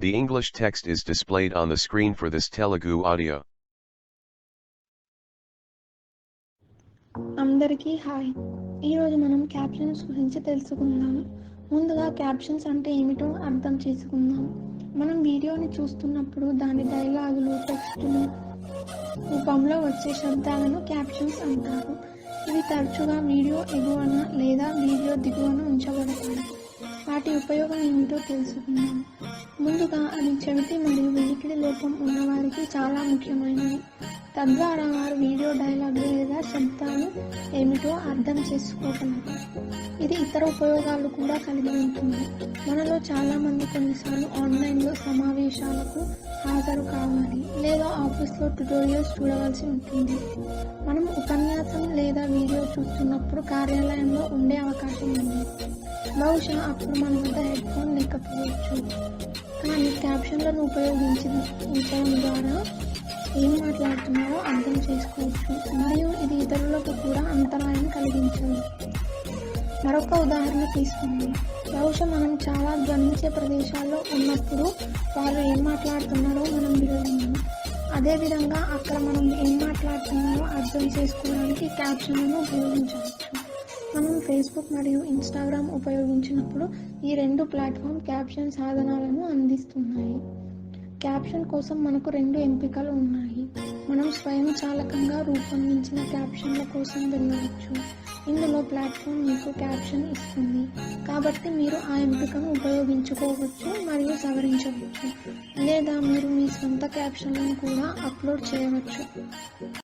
The English text is displayed on the screen for this Telugu audio. అందరికీ hi. ఈరోజు మనం captions గురించి తెలుసుకుందాం. ముందుగా క్యాప్షన్స్ అంటే ఏమిటో అర్థం చేసుకుందాం. మనం వీడియోని చూస్తున్నప్పుడు దాని డైలాగులు, టెక్స్టులు రూపంలో వచ్చే శబ్దాలను క్యాప్షన్స్ అంటారు. ఇవి తరచుగా వీడియో ఎగువన లేదా వీడియో దిగువన ఉంచబడతాయి. వాటి ఉపయోగం ఏమిటో తెలుసుకుందాం. ముందుగా అది చెవిటి మరియు వినికిడి లోపం ఉన్నవారికి చాలా ముఖ్యమైనది. తద్వారా వారు వీడియో డైలాగులు లేదా శబ్దాలు ఏమిటో అర్థం చేసుకోగలరు. ఇది ఇతర ఉపయోగాలు కూడా కలిగి ఉంటుంది. మనలో చాలామంది కొన్నిసార్లు ఆన్లైన్లో సమావేశాలకు హాజరు కావాలి లేదా ఆఫీస్లో ట్యుటోరియల్స్ చూడవలసి ఉంటుంది. మనం ఉపన్యాసం లేదా వీడియో చూస్తున్నప్పుడు కార్యాలయంలో ఉండే అవకాశం ఉంది. బహుశా అప్పుడు మన వద్ద హెడ్ ఫోన్ లేకపోవచ్చు. కానీ క్యాప్షన్లను ఉపయోగించడం ద్వారా ఏం మాట్లాడుతున్నారో అర్థం చేసుకోవచ్చు మరియు ఇది ఇతరులకు కూడా అంతరాయం కలిగించదు. మరొక ఉదాహరణ తీసుకుంది. బహుశా మనం చాలా ధ్వనించే ప్రదేశాల్లో ఉన్నప్పుడు వారు ఏం మాట్లాడుతున్నారో మనం వినలేము. అదేవిధంగా అక్కడ మనం ఏం మాట్లాడుతున్నారో అర్థం చేసుకోవడానికి క్యాప్షన్లను ఉపయోగించవచ్చు. మనం ఫేస్బుక్ మరియు ఇన్స్టాగ్రామ్ ఉపయోగించినప్పుడు ఈ రెండు ప్లాట్ఫామ్ క్యాప్షన్ సాధనాలను అందిస్తున్నాయి. క్యాప్షన్ కోసం మనకు రెండు ఎంపికలు ఉన్నాయి. మనం స్వయంచాలకంగా రూపొందించిన క్యాప్షన్ల కోసం వెళ్ళవచ్చు. ఇందులో ప్లాట్ఫామ్ మీకు క్యాప్షన్ ఇస్తుంది కాబట్టి మీరు ఆ ఎంపికను ఉపయోగించుకోవచ్చు మరియు సవరించవచ్చు, లేదా మీరు మీ సొంత క్యాప్షన్లను కూడా అప్లోడ్ చేయవచ్చు.